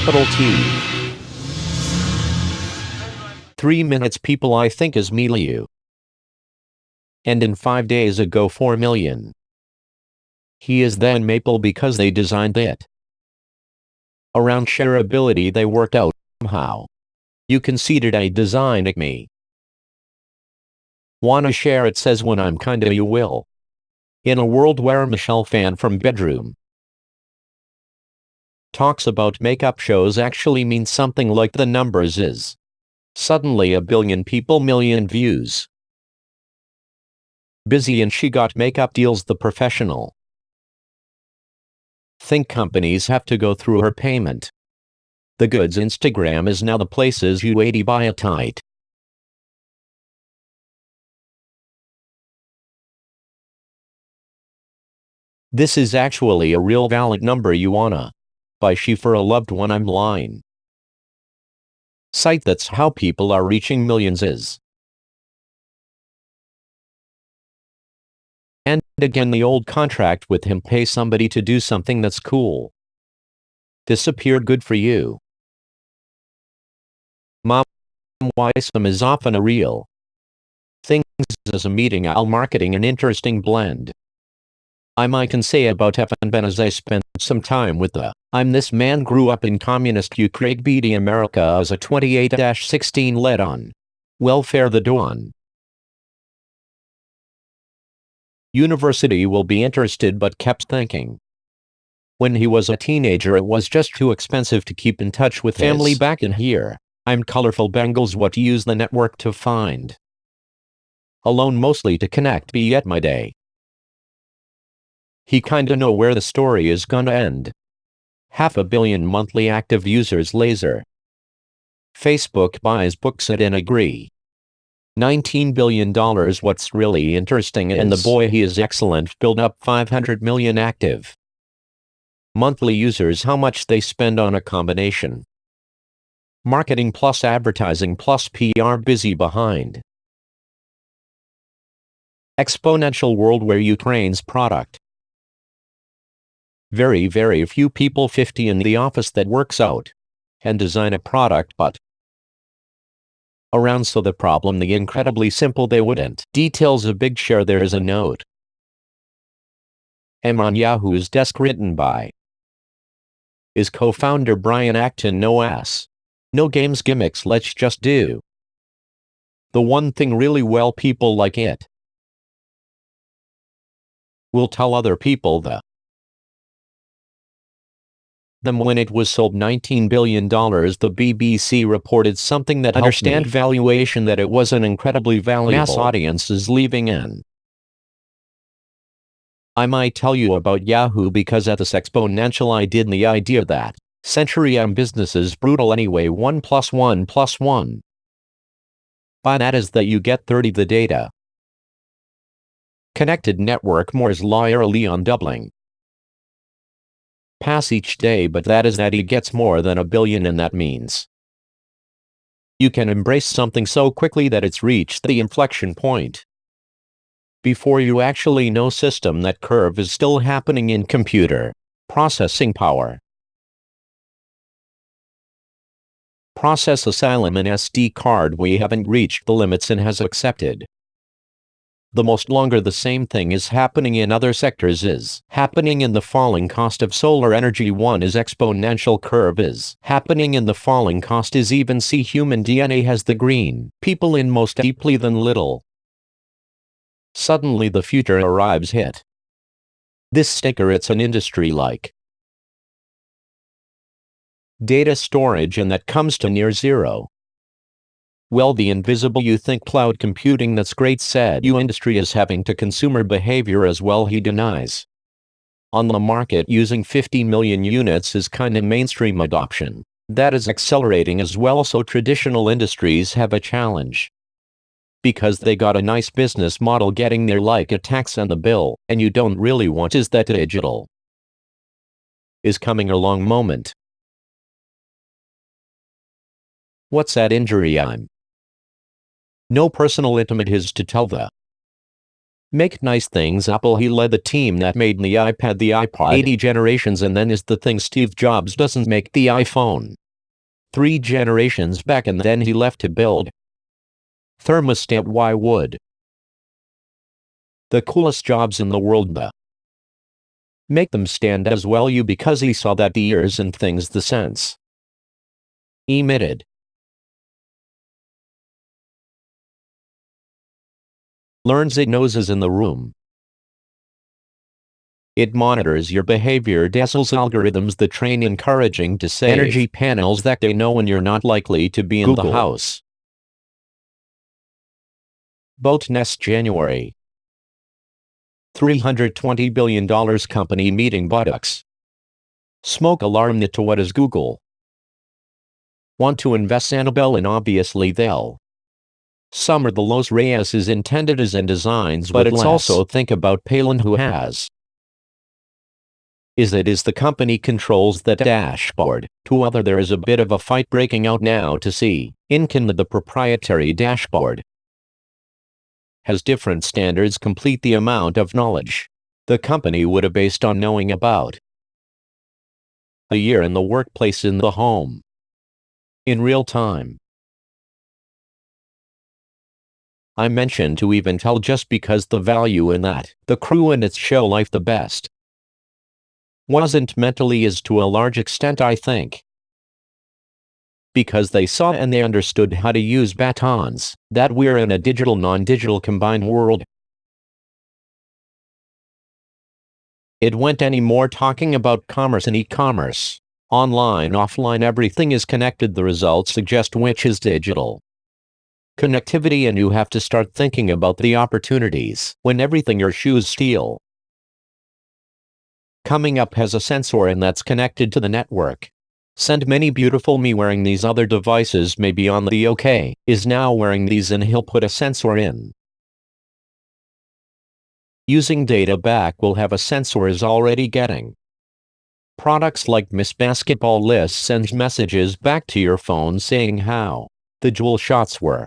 capital T. 3 minutes people I think is milieu. And in 5 days ago 4 million. He is then maple because they designed it. Around shareability they worked out somehow. You conceded a design at me. Wanna share it says when I'm kinda you will. In a world where Michelle Fan from Bedroom talks about makeup shows actually means something like the numbers is. Suddenly 1 billion people, million views. Busy and she got makeup deals the professional. Think companies have to go through her payment. The goods Instagram is now the places you 80 buy a tight. This is actually a real valid number you wanna buy she for a loved one I'm lying. Site that's how people are reaching millions is. And again the old contract with him pay somebody to do something that's cool. Disappeared good for you. Mom why some is often a real thing as a meeting I'll marketing an interesting blend. I can say about FNBen as I spent some time with the I'm this man grew up in communist Ukraine BD America as a 28-16 led on welfare the Dawn. University will be interested but kept thinking. When he was a teenager it was just too expensive to keep in touch with family back in here. I'm colorful Bengals what use the network to find. Alone mostly to connect be yet my day. He kinda know where the story is gonna end. 500 million monthly active users laser. Facebook buys books at and agree. $19 billion what's really interesting is, and the boy he is excellent build up 500 million active monthly users how much they spend on a combination. Marketing plus advertising plus PR busy behind. Exponential world where Ukraine's product. Very few people 50 in the office that works out and design a product but around so the problem the incredibly simple they wouldn't. Details a big share there is a note. M on Yahoo's desk written by is co-founder Brian Acton no ass. No games gimmicks let's just do the one thing really well people like it. We'll tell other people them when it was sold $19 billion the BBC reported something that understand valuation that it was an incredibly valuable mass audience is leaving in. I might tell you about Yahoo because at this exponential I did the idea that century business is brutal anyway 1 + 1 + 1. By that is that you get 30 the data. Connected network Moore's law early on doubling. Pass each day but that is that he gets more than 1 billion and that means you can embrace something so quickly that it's reached the inflection point. Before you actually know system that curve is still happening in computer processing power. Process asylum and SD card we haven't reached the limits and has accepted. The most longer the same thing is happening in other sectors is happening in the falling cost of solar energy. One is exponential curve is happening in the falling cost is even see human DNA has the green people in most deeply than little. Suddenly the future arrives hit. This sticker it's an industry like data storage and that comes to near zero. Well the invisible you think cloud computing that's great said you industry is having to consumer behavior as well he denies. On the market using 50 million units is kinda mainstream adoption. That is accelerating as well so traditional industries have a challenge. Because they got a nice business model getting there like a tax on the bill and you don't really want is that digital is coming along moment. What's that injury I'm? No personal intimate his to tell the Make nice things. Apple. He led the team that made the iPad, the iPod, 80 generations, and then is the thing. Steve Jobs doesn't make the iPhone. 3 generations back, and then he left to build thermostat. Why would the coolest jobs in the world make them stand as well? You, because he saw that the ears and things the sense emitted learns it knows is in the room. It monitors your behavior, dazzles algorithms that train encouraging to save energy panels that they know when you're not likely to be in the house. Boat Nest January. $320 billion company meeting buttocks. Smoke alarm. To what is Google want to invest Annabelle in? Obviously they'll summer the Los Reyes is intended as in designs, but it's also think about Palin, who has is the company controls that dashboard. To other, there is a bit of a fight breaking out now to see can the proprietary dashboard has different standards complete the amount of knowledge the company would have based on knowing about a year in the workplace, in the home, in real time. I mentioned to even tell just because the value in that the crew and its show life the best wasn't mentally is to a large extent, I think, because they saw and they understood how to use batons, that we're in a digital non-digital combined world. It went any more talking about commerce and e-commerce. Online, offline, everything is connected. The results suggest which is digital connectivity, and you have to start thinking about the opportunities when everything your shoes steal coming up has a sensor and that's connected to the network. Send many beautiful me wearing these other devices, maybe on the OK, is now wearing these, and he'll put a sensor in. Using data back will have a sensor is already getting. Products like Miss Basketball List sends messages back to your phone saying how the jewel shots were.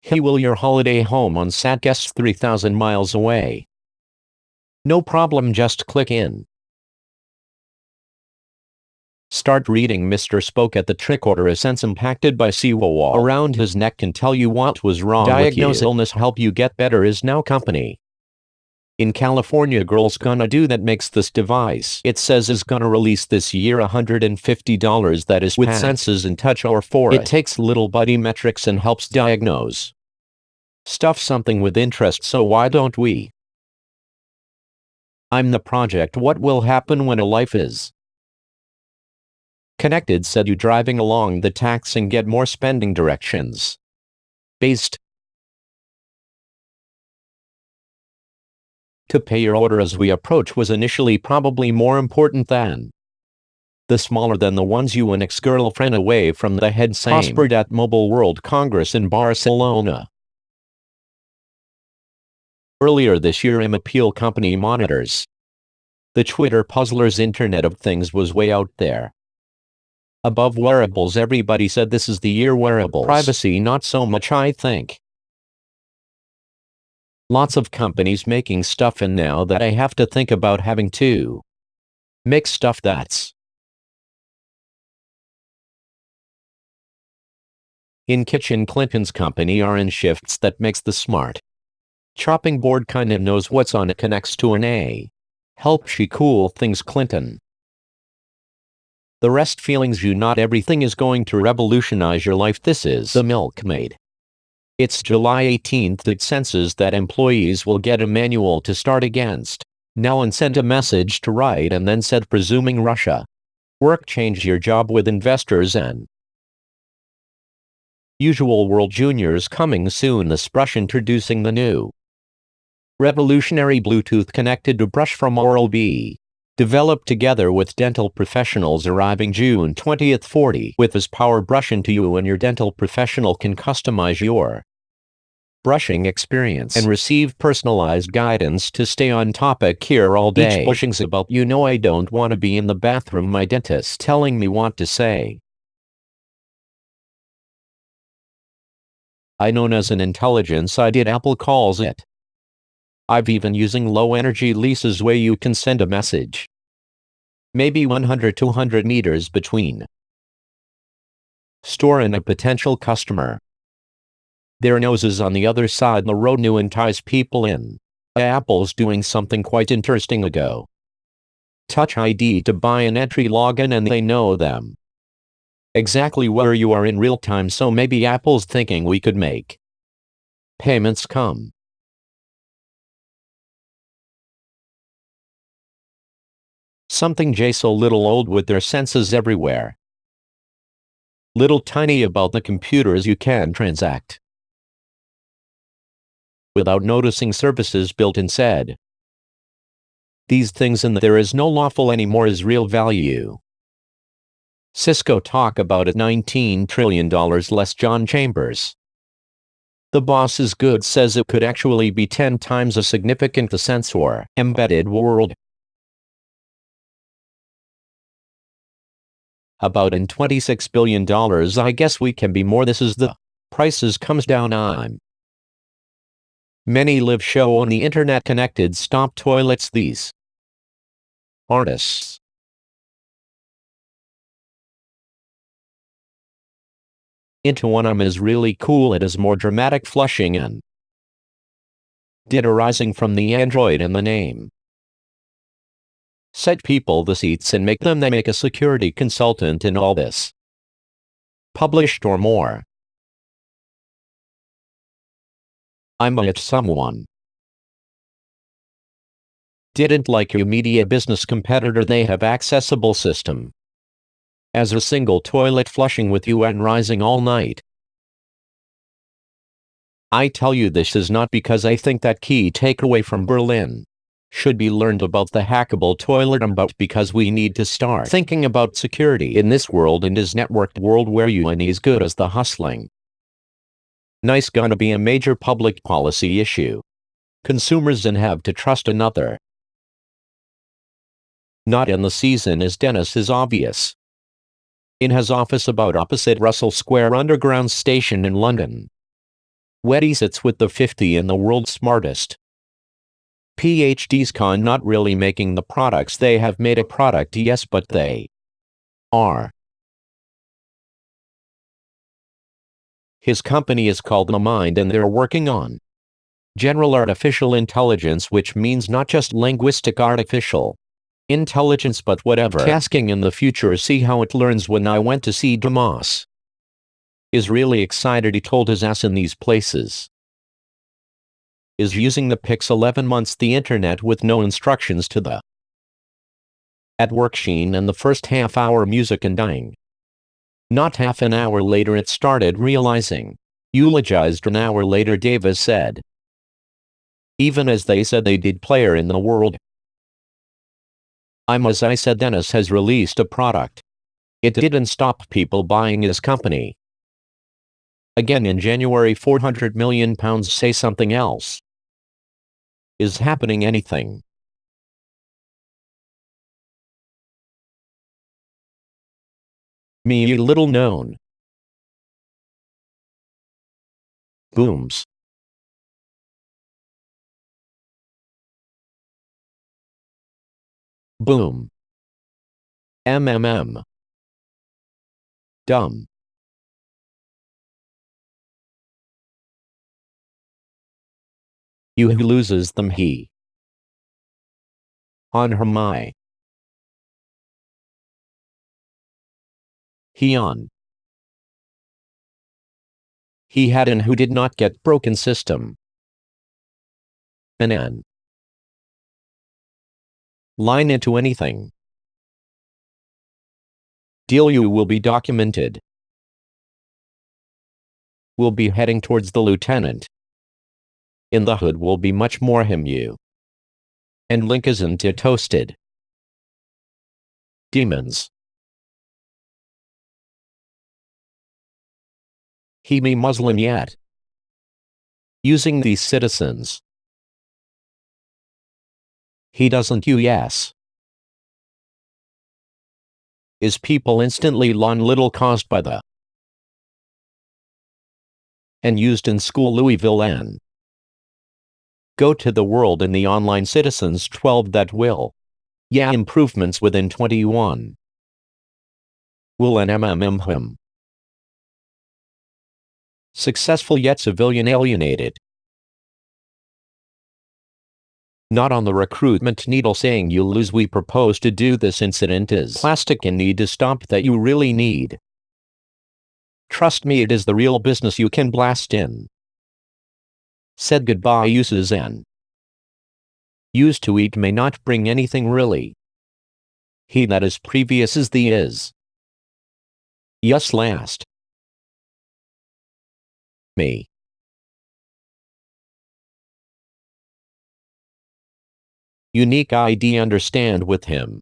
He will your holiday home on sat guests 3,000 miles away. No problem, just click in. Start reading. Mr. spoke at the tricorder. A sense impacted by seawall around his neck can tell you what was wrong with you. Diagnose illness, help you get better is now company. In California, girl's gonna do that makes this device. It says is gonna release this year, $150 that is with senses and touch or for it. It takes little buddy metrics and helps diagnose stuff, something with interest, so why don't we? I'm the project. What will happen when a life is connected? Said you driving along the tax and get more spending directions based to pay your order as we approach was initially probably more important than the smaller than the ones. You and ex-girlfriend away from the head same prospered at Mobile World Congress in Barcelona. Earlier this year, appeal company monitors the Twitter puzzlers. Internet of Things was way out there. Above wearables, everybody said this is the year wearables. Privacy not so much, I think. Lots of companies making stuff, and now that I have to think about having to make stuff that's in kitchen. Clinton's company are in shifts that makes the smart chopping board kinda knows what's on it, connects to an A. Help she cool things. Clinton. The rest feelings you. Not everything is going to revolutionize your life. This is the milkmaid. It's July 18th. It senses that employees will get a manual to start against now and sent a message to write, and then said presuming Russia work change your job with investors and usual world. Juniors coming soon. The brush introducing the new revolutionary Bluetooth connected to brush from Oral-B. Developed together with dental professionals, arriving June 20th. 40 with his power brush into you, and your dental professional can customize your brushing experience and receive personalized guidance to stay on topic here all day. Each bushing's about I don't want to be in the bathroom, my dentist telling me what to say. I known as an intelligence idea, Apple calls it. I've even using low energy leases where you can send a message. Maybe 100-200 meters between store and a potential customer. Their noses on the other side the road to entice people in. Apple's doing something quite interesting ago. Touch ID to buy an entry login and they know them. Exactly where you are in real time, so maybe Apple's thinking we could make payments come. Something just a little old with their senses everywhere. Little tiny about the computers you can transact without noticing services built in said. These things and there is no lawful anymore is real value. Cisco talk about it $19 trillion less John Chambers. The boss is good says it could actually be 10 times as significant the sensor embedded world. About in $26 billion I guess we can be more. This is the prices comes down I'm. Many live show on the internet connected stop toilets these artists. Into one is really cool. It is more dramatic flushing and did arising from the Android in the name. Set people the seats and make them they make a security consultant in all this. Published or more. I'm at someone. Didn't like your media business competitor. They have accessible system. As a single toilet flushing with you and rising all night. I tell you this is not because I think that key takeaway from Berlin should be learned about the hackable toilet, but because we need to start thinking about security in this world and his networked world where you and as good as the hustling. Nice gonna be a major public policy issue. Consumers and have to trust another. Not in the season as Dennis is obvious. In his office about opposite Russell Square Underground Station in London. Weddy sits with the 50 in the world's smartest PhDs not really making the products. They have made a product, yes, but they are. His company is called The Mind and they're working on general artificial intelligence, which means not just linguistic artificial intelligence but whatever tasking in the future. See how it learns. When I went to see Damas is really excited. He told his ass in these places is using the Pix 11 months the internet with no instructions to the at work sheen and the first half hour music and dying. Not half an hour later it started realizing. Eulogized an hour later Davis said. Even as they said they did player in the world. As I said Dennis has released a product. It didn't stop people buying his company. Again in January £400 million say something else. Is happening anything? Me little known. Booms. Boom. MMM. Dumb. You who loses them he. On her my. He on. He had and who did not get broken system. An line into anything. Deal you will be documented. Will be heading towards the lieutenant. In the hood will be much more him you. And link isn't it toasted. Demons. He me Muslim yet. Using these citizens. He doesn't you yes. Is people instantly lawn little caused by the and used in school Louisville N. Go to the world in the online citizens 12 that will. Yeah, improvements within 21. Will an him. Successful yet civilian alienated. Not on the recruitment needle saying you lose. We propose to do this incident is plastic and need to stop that you really need. Trust me, it is the real business you can blast in. Said goodbye uses n. Used to eat may not bring anything really. He that is previous is the is. Yes last. Me. Unique ID understand with him.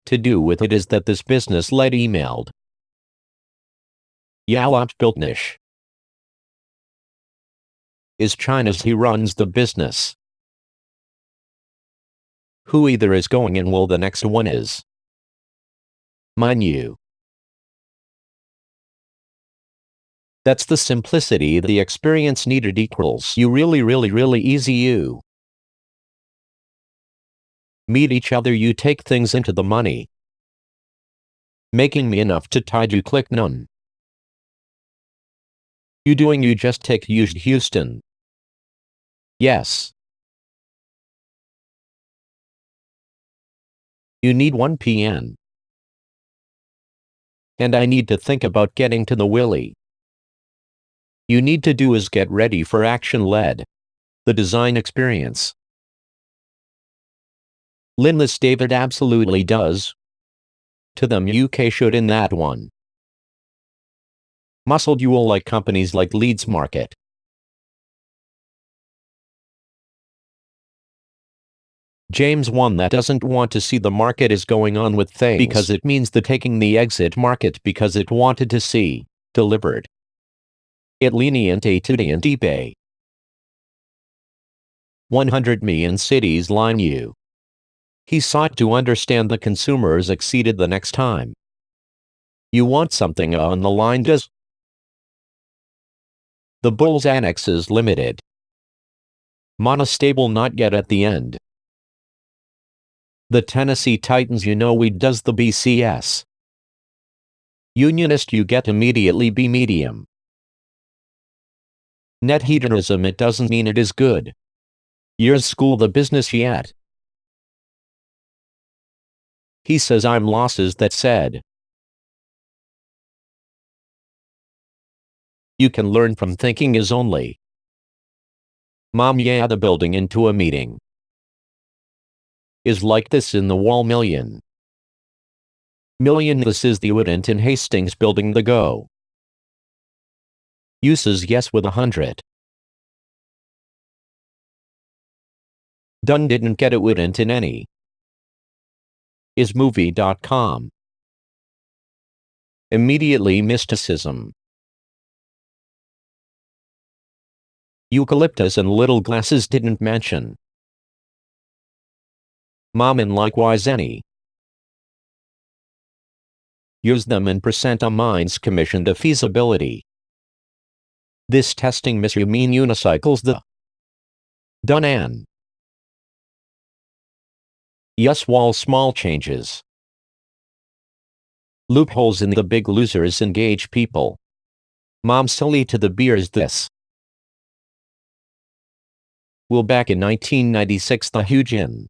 To do with it is that this business led emailed. Yalop Biltnish. Is China's he runs the business. Who either is going and will the next one is. Mine you. That's the simplicity the experience needed equals you really easy you. Meet each other you take things into the money. Making me enough to tide you click none. You doing you just take used Houston. Yes. You need 1 p.m. And I need to think about getting to the Willie. You need to do is get ready for action led. The design experience. Linless David absolutely does. To them UK should in that one. Muscled you will like companies like Leeds Market. James one that doesn't want to see the market is going on with things because it means the taking the exit market because it wanted to see delivered. It lenient attitude and eBay. 100 million cities line you. He sought to understand the consumers exceeded the next time. You want something on the line does. The Bulls Annex is limited. Monostable not yet at the end. The Tennessee Titans you know we does the BCS. Unionist you get immediately be medium. Net hedonism it doesn't mean it is good. Years school the business yet. He says I'm losses that said. You can learn from thinking is only. Mom yeah the building into a meeting. Is like this in the wall million. Million this is the evident in Hastings building the go. Uses yes with 100. Done didn't get it wouldn't in any. Is movie.com. Immediately mysticism. Eucalyptus and little glasses didn't mention. Mom and likewise any. Use them and percent on mines commissioned a feasibility. This testing miss you mean unicycles the. Done an. Yes while small changes. Loopholes in the big losers engage people. Mom silly to the beers this. Will back in 1996 the huge in.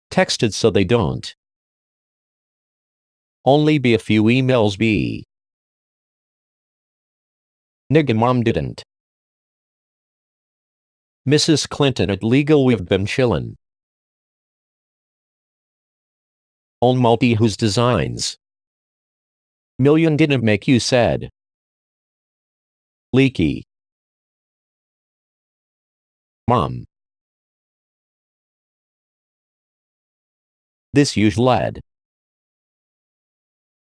Texted so they don't. Only be a few emails be. Nigga mom didn't. Mrs. Clinton at legal we've been chillin'. On multi whose designs. Million didn't make you sad. Leaky. Mom. This usually led.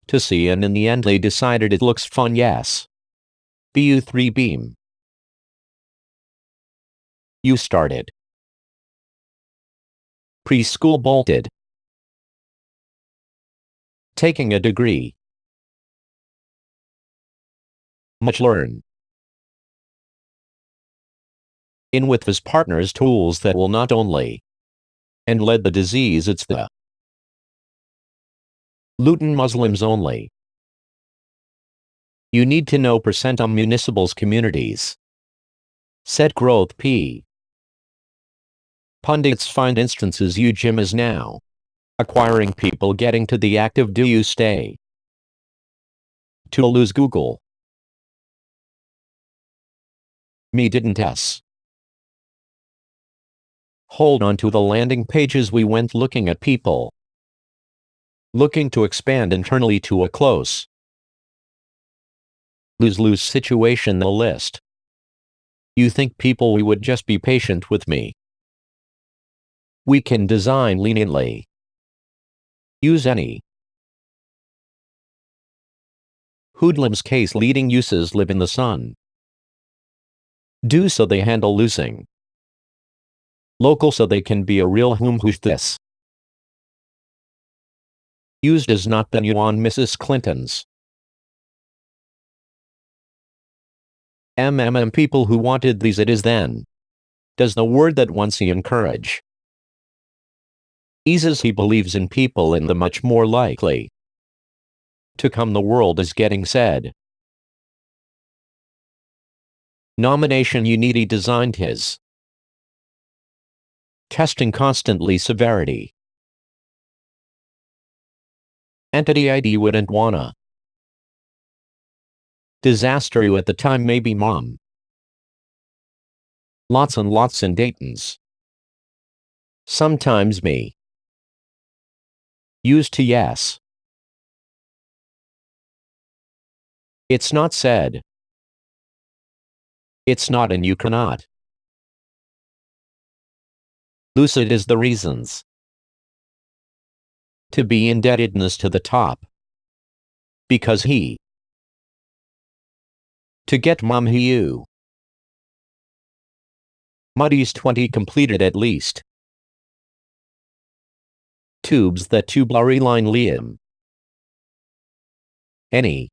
To see and in the end they decided it looks fun yes. BU3 beam. You started. Preschool bolted. Taking a degree. much learn. In with his partner's tools that will not only and led the disease, it's the Luton Muslims only. You need to know percent on municipals communities. Set growth p. Pundits find instances you Jim is now acquiring people getting to the active do you stay to lose Google. Me didn't s. Hold on to the landing pages we went looking at people looking to expand internally to a close lose-lose situation. The list. You think people we would just be patient with me. We can design leniently. Use any. Hoodlums case leading uses live in the sun. Do so they handle losing. Local so they can be a real who's this. Used as not been you on Mrs. Clinton's. People who wanted these it is then. Does the word that once he encourage. Eases he believes in people in the much more likely to come the world is getting said. Nomination you need he designed his. Testing constantly severity. Entity ID wouldn't wanna. Disaster you at the time maybe mom. Lots and lots in Dayton's. Sometimes me. Used to yes. It's not said. It's not and you cannot. Lucid is the reasons. To be indebtedness to the top. Because he. To get mom he you. Muddy's 20 completed at least. Tubes that tubular line Liam. Any.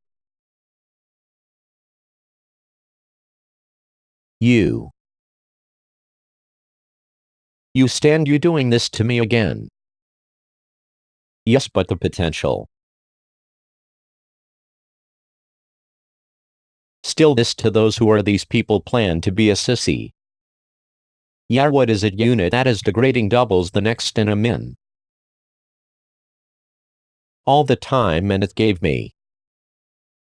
You. You stand you doing this to me again. Yes but the potential. Still this to those who are these people plan to be a sissy. Yeah what is it unit that is degrading doubles the next in a min. All the time and it gave me.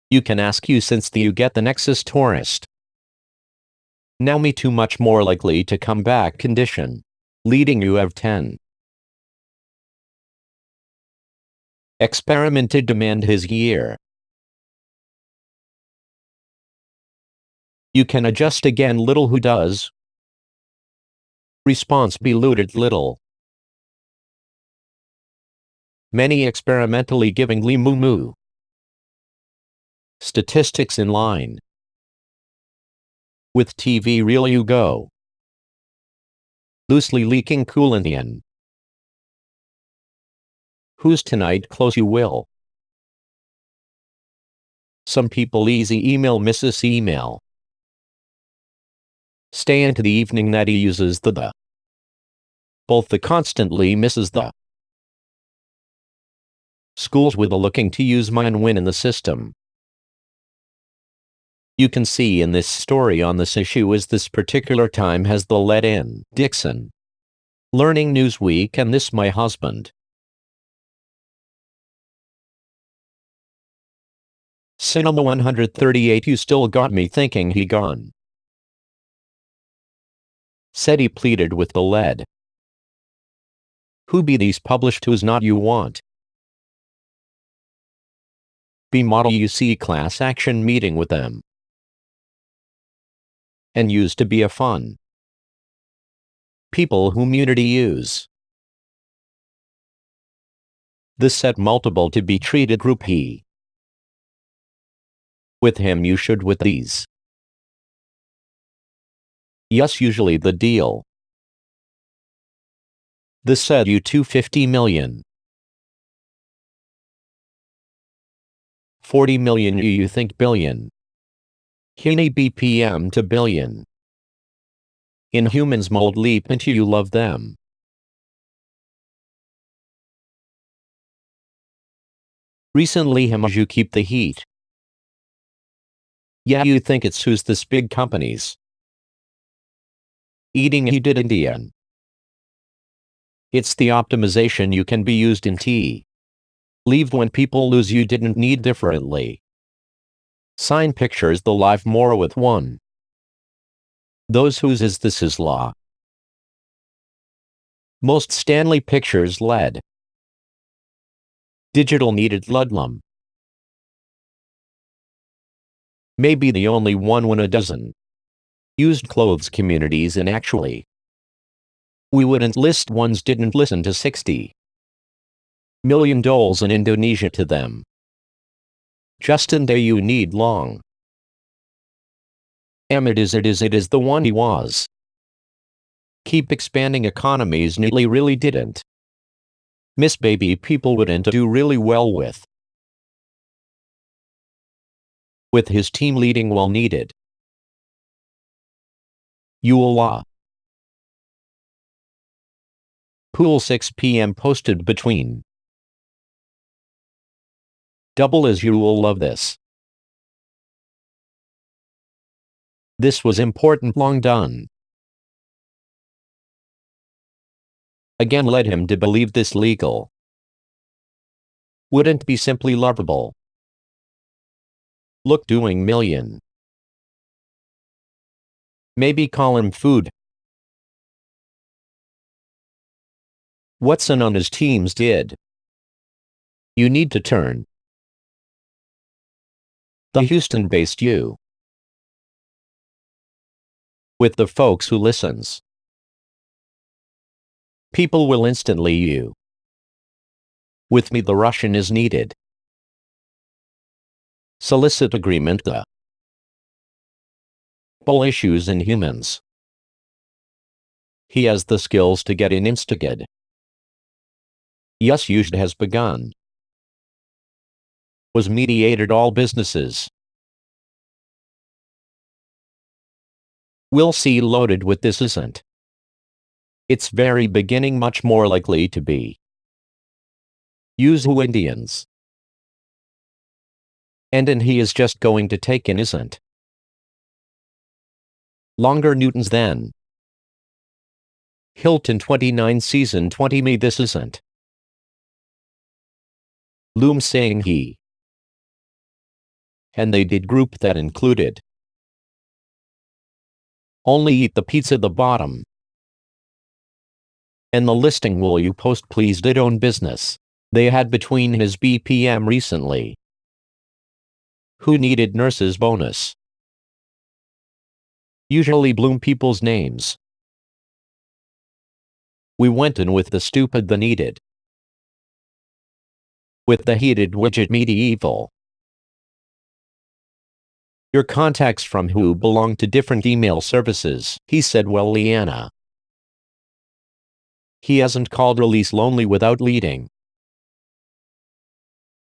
You can ask you since the you get the nexus tourist. Now me too much more likely to come back condition. Leading you have 10. Experimented demand his year. You can adjust again little who does. Response be looted little. Many experimentally giving Li Mu Mu. Statistics in line. With TV real you go. Loosely leaking coolantian. Who's tonight close you will. Some people easy email Mrs. Email. Stay into the evening that he uses the. Both the constantly misses the. Schools with a looking to use mine win in the system. You can see in this story on this issue is this particular time has the let in Dixon. Learning Newsweek and this my husband. Cinema 138 you still got me thinking he gone. Said he pleaded with the lead. Who be these published who's not you want? Be model you see class action meeting with them. And used to be a fun. People whom unity use. This set multiple to be treated group he. With him you should with these. Yes usually the deal. This said you 250 million. 40 million you think billion. Hini BPM to billion. In humans mold leap into you love them. Recently him you keep the heat. Yeah, you think it's who's this big companies. Eating you did Indian. It's the optimization you can be used in tea. Leave when people lose you didn't need differently. Sign pictures the life more with one. Those whose is this is law. Most Stanley pictures led. Digital needed ludlum. Maybe the only one when a dozen. Used clothes communities and actually. We wouldn't list ones didn't listen to 60 million dolls in Indonesia to them. Justin Day you need long. It is the one he was. Keep expanding economies nearly really didn't. Miss baby people wouldn't do really well with. With his team leading well needed. Yuala. Pool 6 p.m. posted between. Double as you will love this. This was important long done. Again led him to believe this legal. Wouldn't be simply lovable. Look doing million. Maybe call him food. Watson on his teams did. You need to turn. The Houston-based you. With the folks who listens. People will instantly you. With me the Russian is needed. Solicit agreement the. Bull issues in humans. He has the skills to get in instigate. Yes used has begun. Was mediated all businesses. We'll see loaded with this isn't. It's very beginning much more likely to be. Use who Indians. And he is just going to take in isn't. Longer Newtons then. Hilton 29 season 20 me this isn't. Loom saying he. And they did group that included. Only eat the pizza the bottom. And the listing will you post please did own business. They had between his BPM recently. Who needed nurses bonus. Usually bloom people's names. We went in with the stupid the needed. With the heated widget medieval. Your contacts from who belong to different email services, he said well Leanna. He hasn't called release lonely without leading.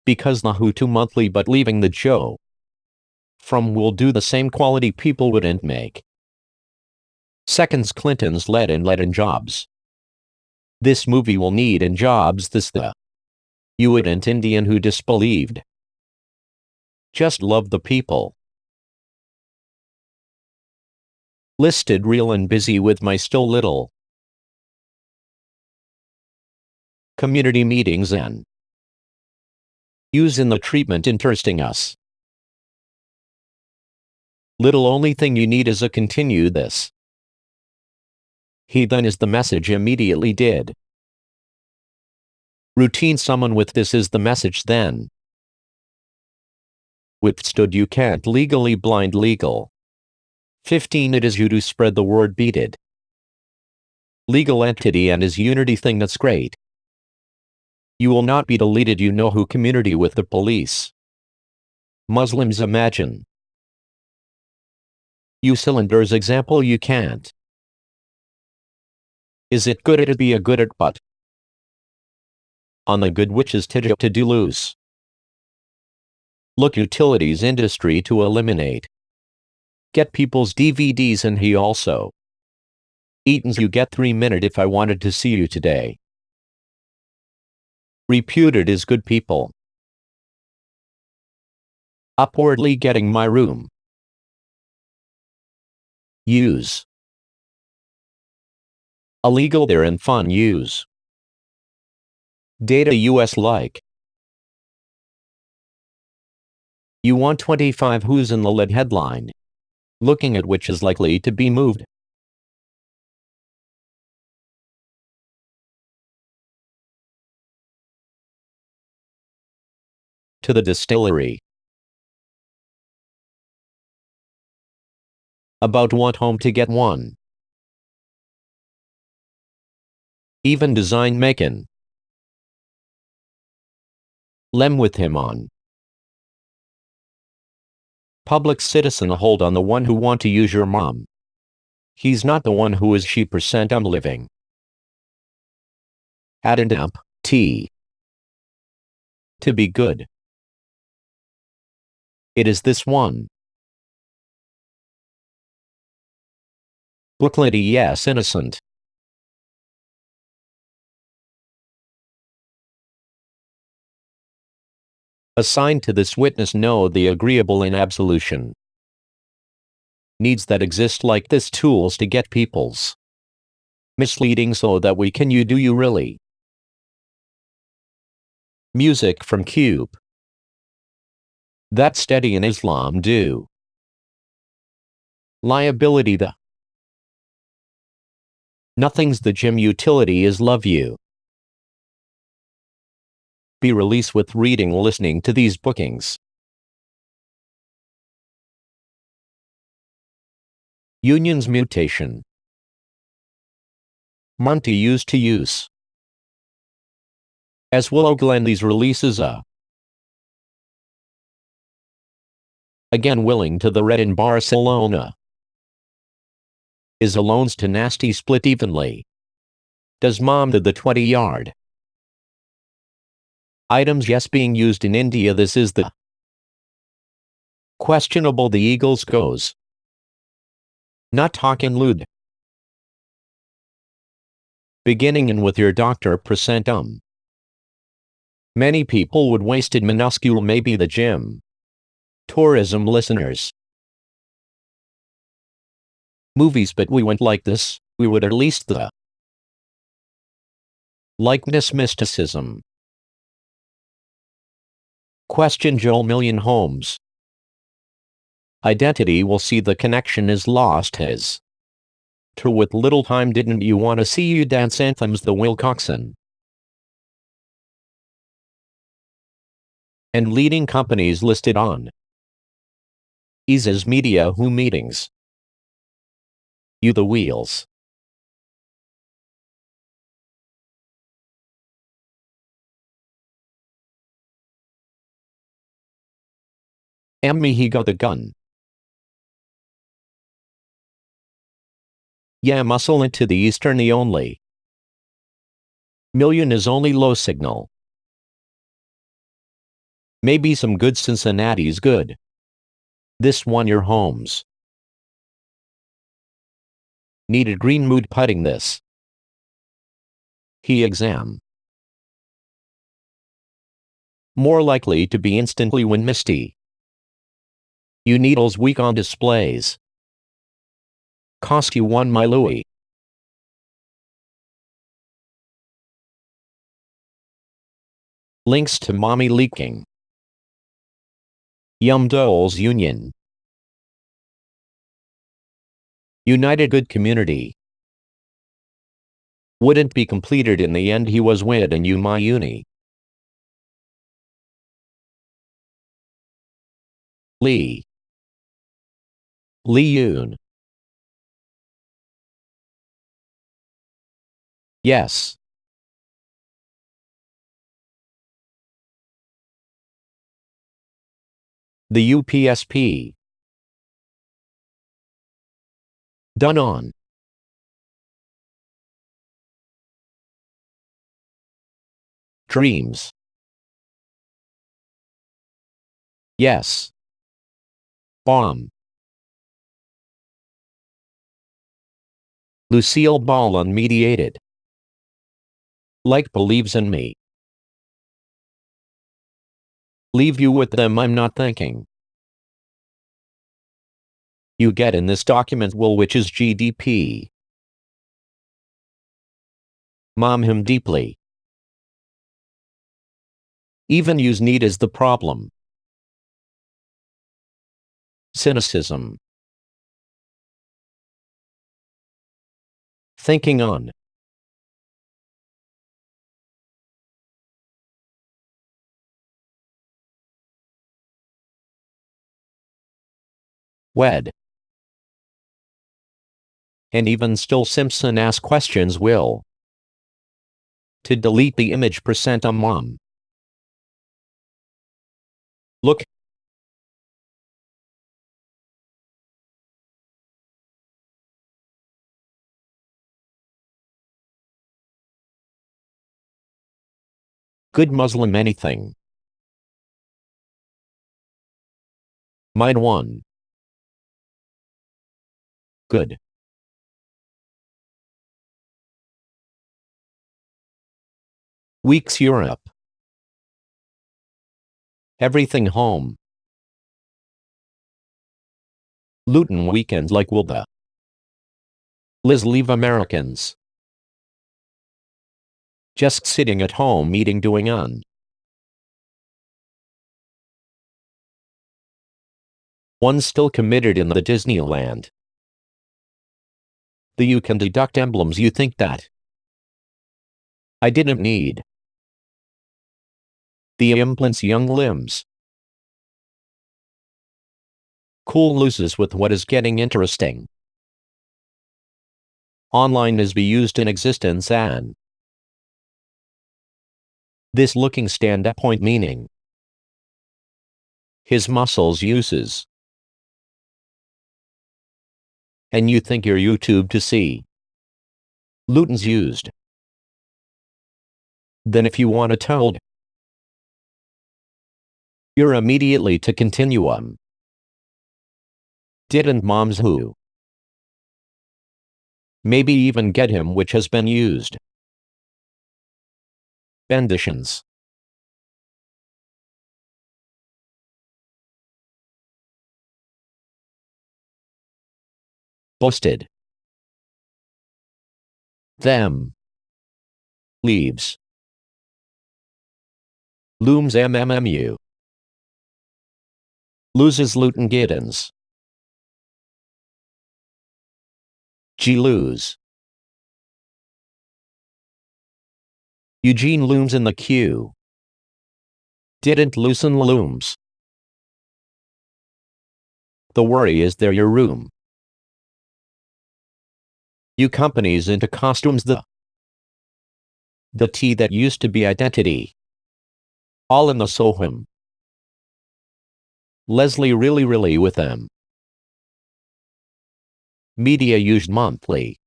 Because the who too monthly but leaving the Joe. From will do the same quality people wouldn't make. Seconds Clinton's led in jobs. This movie will need in jobs this the. You wouldn't Indian who disbelieved. Just love the people. Listed real and busy with my still little. Community meetings and. Use in the treatment interesting us. Little only thing you need is a continue this. He then is the message immediately did. Routine someone with this is the message then. Withstood you can't legally blind legal. 15 it is you to spread the word beat it. Legal entity and his unity thing that's great. You will not be deleted you know who community with the police. Muslims imagine. You cylinders example you can't. Is it good it'd be a good at but. On the good which is to do lose. Look utilities industry to eliminate. Get people's DVDs and he also. Eaton's you get 3 minute if I wanted to see you today. Reputed is good people. Upwardly getting my room. Use. Illegal there and fun use. Data US like. You want 25 who's in the lead headline. Looking at which is likely to be moved. To the distillery. About want home to get one. Even design makin'. Lem with him on. Public citizen hold on the one who want to use your mom. He's not the one who is she percent I'm living. Add and up, T. To be good. It is this one. Booklety yes innocent. Assigned to this witness no the agreeable in absolution. Needs that exist like this tools to get people's. Misleading so that we can you do you really. Music from Cube. That steady in Islam do. Liability the. Nothing's the gym utility is love you. Be released with reading listening to these bookings. Union's mutation. Monty used to use. As Willow Glenley's releases a. Again willing to the red in Barcelona. Is alones to nasty split evenly. Does mom to the 20-yard. Items yes being used in India this is the. Questionable the Eagles goes. Not talking lewd. Beginning in with your doctor percent Many people would wasted minuscule maybe the gym. Tourism listeners. Movies but we went like this, we would at least the. Likeness mysticism. Question Joel Million Holmes. Identity will see the connection is lost his. True with little time didn't you want to see you dance anthems the Wilcoxon. And leading companies listed on. Eases Media Who Meetings. You the Wheels. Me he got the gun. Yeah muscle into the eastern the only. Million is only low signal. Maybe some good Cincinnati's good. This one your homes. Needed green mood putting this. He exam. More likely to be instantly when misty. You needles weak on displays. Cost you one my Louis. Links to mommy leaking. Yum Doles Union. United Good Community. Wouldn't be completed in the end he was wid and you my uni. Lee. Lee Yoon. Yes. The UPSP. Done on. Dreams. Yes. Bomb. Lucille Ball unmediated. Like believes in me. Leave you with them, I'm not thinking. You get in this document will which is GDP. Mom him deeply. Even use need is the problem. Cynicism. Thinking on. Wed. And even still Simpson asks questions will. To delete the image percent on mom. Look. Good Muslim anything. Mine one. Good. Weeks Europe. Everything home. Luton weekend like will the. Liz leave Americans. Just sitting at home eating doing on. One still committed in the Disneyland. The you can deduct emblems you think that. I didn't need. The implants young limbs. Cool loses with what is getting interesting. Online is be used in existence and. This looking stand at point meaning. His muscles uses. And you think you're YouTube to see. Luton's used. Then if you want a told. You're immediately to continuum. Didn't moms who? Maybe even get him which has been used. Benditions. Busted. Them. Leaves. Looms MMMU. Loses Luton Giddens. G lose. Eugene looms in the queue. Didn't loosen looms. The worry is there your room. You companies into costumes the T that used to be identity. All in the Soham. Leslie really with them. Media used monthly.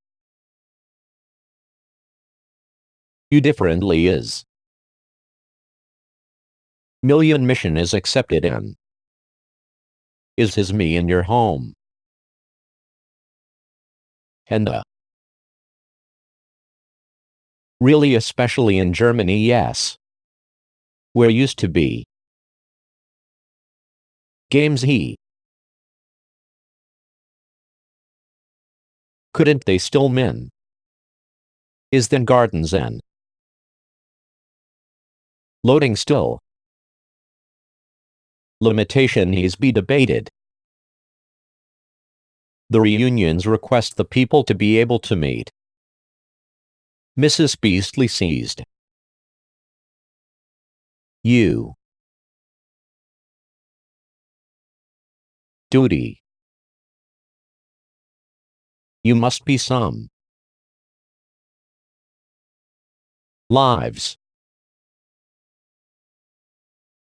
You differently is. Million mission is accepted in. Is his me in your home. And really especially in Germany yes. Where used to be. Games he. Couldn't they still min? Is then gardens en. Loading still. Limitation is be debated. The reunions request the people to be able to meet. Mrs. Beastly seized. You. Duty. You must be some. Lives.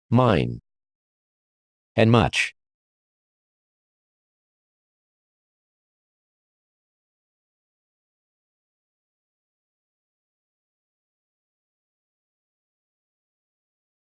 Mine. And much.